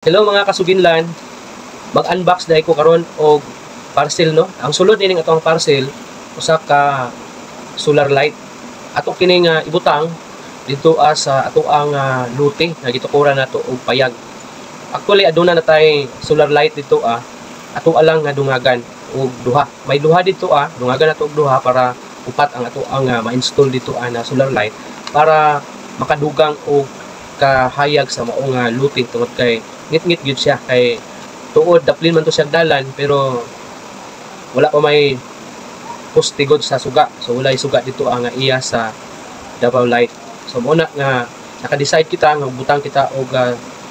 Hello mga kasuginlan, mag-unbox dahil ko karon og parcel no. Ang sulod nining atong parcel usa ka solar light. Ato kining ibutang dito sa ato ang lote nga gitukuran nato og payag. Actually aduna na tay solar light dito ato alang nga dungagan og duha. May duha dito dungagan nato og duha para upat ang ato ang ma-install dito na solar light para makadugang og kahayag sa maong lote tungod kay ngit-ngit gyud siya kay tuod daplin man to siya dalan pero wala pa may postigod sa suga, so wala suga dito ang iya sa Davao Light. So muna nga naka-decide kita nga butang kita og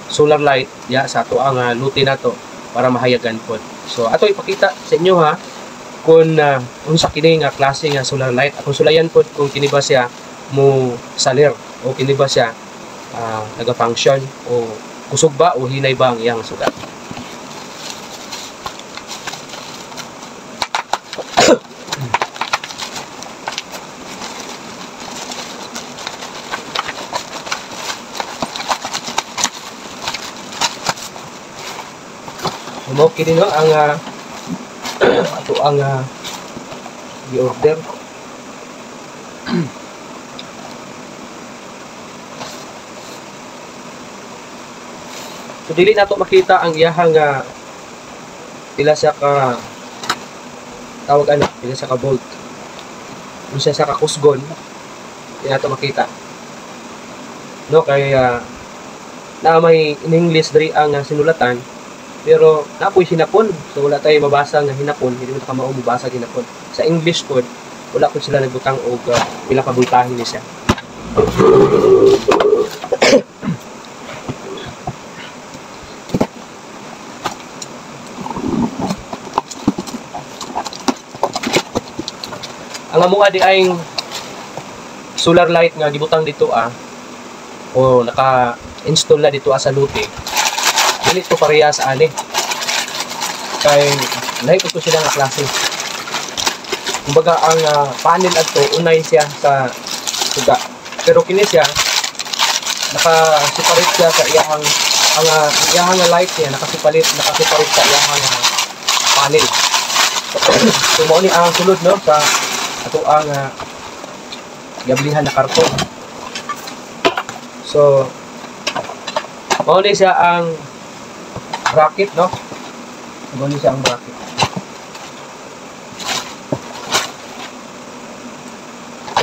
solar light ya sa ato ang lote nato para mahayagan pod. So ato ipakita sa inyo kung unsa kini nga klase nga solar light. Akong sulayan pod kung kini ba siya mo salir o kini ba siya naga-function o kusog ba o hinay ba ang iyang sugat. Okay din no ang ato ang i-order. So dili nato makita ang iyahang pila siya ka tawag pila siya ka volt. Kung siya sa kakusgon, di nato makita. No kay na may in English diri ang sinulatan pero napoy hinapon. So wala tayo mabasa nga hinapon, hindi mo ta mao mabasa hinapon. Sa English pod wala ko sila nagbutang og pila ka voltahe ni siya. Ang amuha di ay solar light nga gibutang dito o naka-install na dito sa lote. Dili to pareha sa ani. Kay light ito sila nga klase. Kumbaga ang panel adto unay siya sa suga. Pero kini siya naka-separate siya sa iyang iyang light niya naka-separate sa iyang panel. So mao ni ang sulod no sa ato ang gablihan na karton. So mao ni siya ang bracket no. Mao ni siya ang bracket.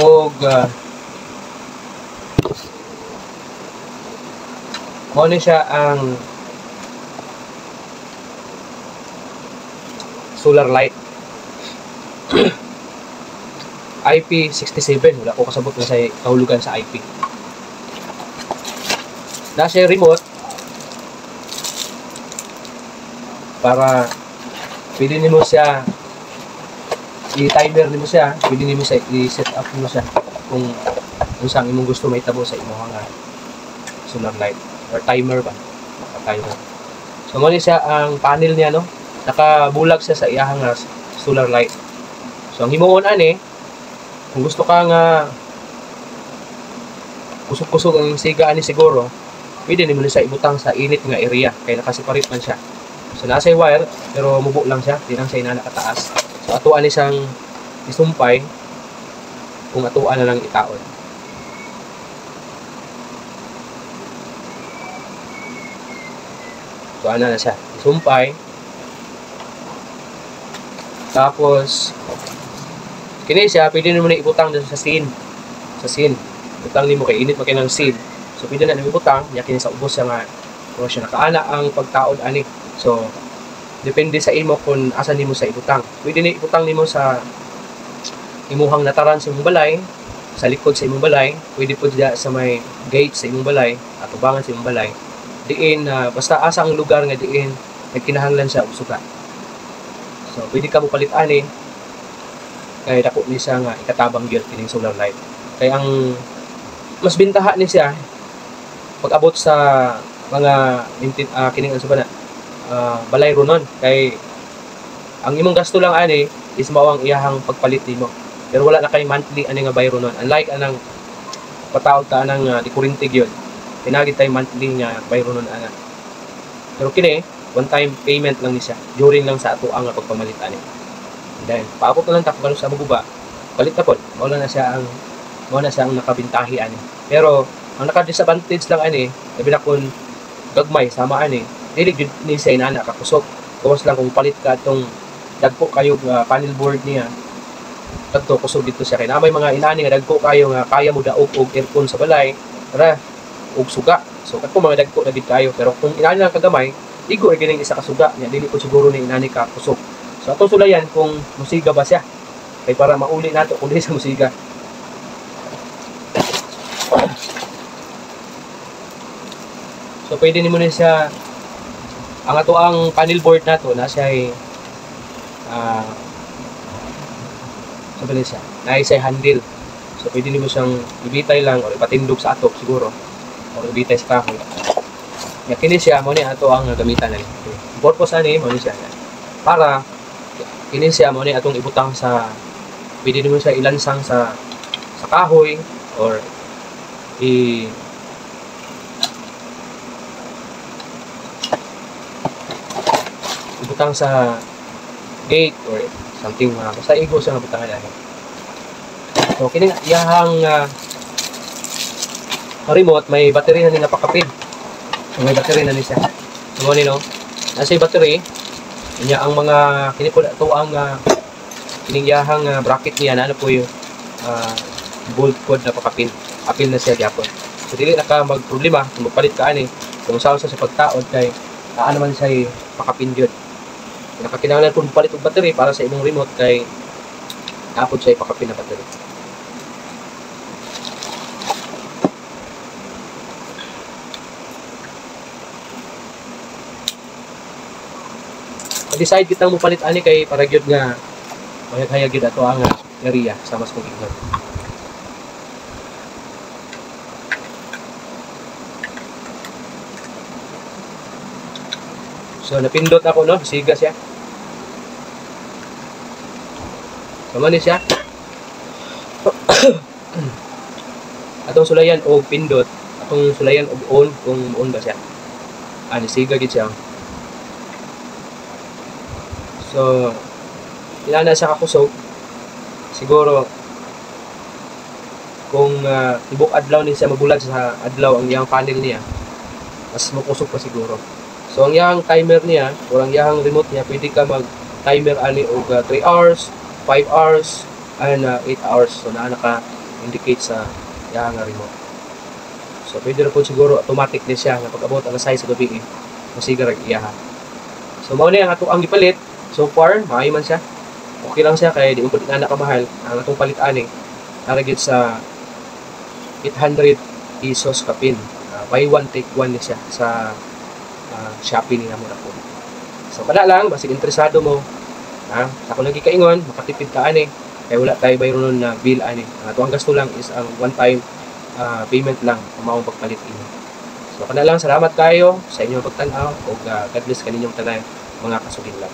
Og mao ni siya ang solar light. IP67, wala ko kasabot na sa kahulugan sa IP. Nasa remote para pwede nimo siya i-timer nimo siya, pwede nimo siya i-set up nimo siya kung unsang imong gusto mahitabo sa imong solar light or timer ba? Timer. So mo ni siya ang panel niya no. Nakabulag siya sa iyang solar light. So ang himuon kung gusto ka nga kusog-kusog ang siga siguro, pwede nimo siya ibutang sa init nga area kay nakaseparate man siya. So nasa wire pero mubo lang siya, di lang siya inanakataas. So atuan ni siyang isumpay kung atuan na lang itaon. So ana na siya, isumpay. Tapos kini siya, pwede nimo na ibutang dito sa scene. Sa scene. Butang nimo kay init makay ng scene. So pwede na nimo ibutang, yakin sa ubos siya siya nakaana ang pagtaod ani. So depende sa imo kung asa nimo sa ibutang. Pwede ni ibutang nimo sa imuhang nataran sa imong balay, sa likod sa imong balay, pwede po diya sa may gate sa imong balay, at ubangan sa imong balay. Diin basta asa ang lugar nga diin nagkinahanglan sa usuga. So pwede ka mo palit ani kay dako ni siya nga ikatabang gyud kining solar light. Kay ang mas bintaha ni siya pag abot sa mga kining balay runon kay ang imong gasto lang is mao ang iyahang pagpalit nimo. Pero wala na kay monthly nga bayro nun. Unlike anang pataod ta nang di kuryente gyud. Pinagid tay monthly nga bayro nun ana. Pero kini one time payment lang ni siya during lang sa ato ang pagpamalit ani. Then paabot na lang ta kung sa maguba. Palit na pod. Mao na siya ang nakabintahi ani. Pero ang naka-disadvantage lang ani, labi na kun gagmay sama ani. Dili gyud ni sa inana kakusog. Kawas lang kung palit ka atong dagko kayo panel board niya. Kadto kusog dito siya kay may mga inani nga dagko kayo nga kaya mo daog og aircon sa balay. Tara og suga. So kadto mga dagko na gid kayo, pero kung inani lang kagamay, igo ra gining isa ka suga nya dili ko siguro ni inani ka kusog. So atong sulayan kung musiga ba siya. Kay para mauli nato kung dili sa musiga. So pwede nimo na siya ang ato ang panel board nato na siya ay sabi siya na siya handle. So pwede nimo siyang ibitay lang o ipatindog sa ato siguro o ibitay sa kahoy. Ya kini siya mo ni ato ang gamitan na. Purpose ani mo ni siya para kini siya mo ni atong ibutang sa pwede nimo siya ilansang sa kahoy or ibutang sa gate or something basta igo siya nga butangan ani. So kini iyahang remote may battery na ni napakapid. So may battery na ni siya. So ni no. Nasa battery niya ang mga kini po to ang kining iyahang bracket niya na ano po yung bolt code na pakapin. Apil na siya gyapon. So dili na ka magproblema kung magpalit ka ani kung saan sa pagtaod kay ano man siya pakapin gyud. Nakakinahanglan po palit og battery para sa imong remote kay apod siya pakapin na battery. Decide kitang mo palit ani kay para gyud nga hayag gyud ato ang area sa mas magiging. So napindot ako no, siga siya. Sama ni siya. Atong sulayan og pindot, atong sulayan og on kung on ba siya. Ani siga gid siya. So ilan na siya kakusog. Siguro kung tibok adlaw ni siya mabulag sa adlaw ang iyang panel niya, mas makusog pa siguro. So ang yang timer niya, o ang yang remote niya, pwede ka mag-timer ani og 3 hours, 5 hours, and 8 hours. So naa naka-indicate sa yang remote. So pwede ra po siguro automatic din siya nga pag-abot ang size sa gabi masiga ra iyaha. So mao ni ang ato ang gipalit. So far, maayo man siya. Okay lang siya kay di mo pud na kamahal. Ang atong palit ani target sa 800 pesos kapin. Buy one take one ni siya sa Shopee ni mo na po. So kada lang basig interesado mo, ako lagi kaingon makatipid ka ani kay wala tayo bayron na bill ani. Ato ang gasto lang is ang one time payment lang ang pagpalit ini. So kada lang salamat kayo sa inyong pagtan-aw ug God bless kaninyong tanan mga kasugid lang.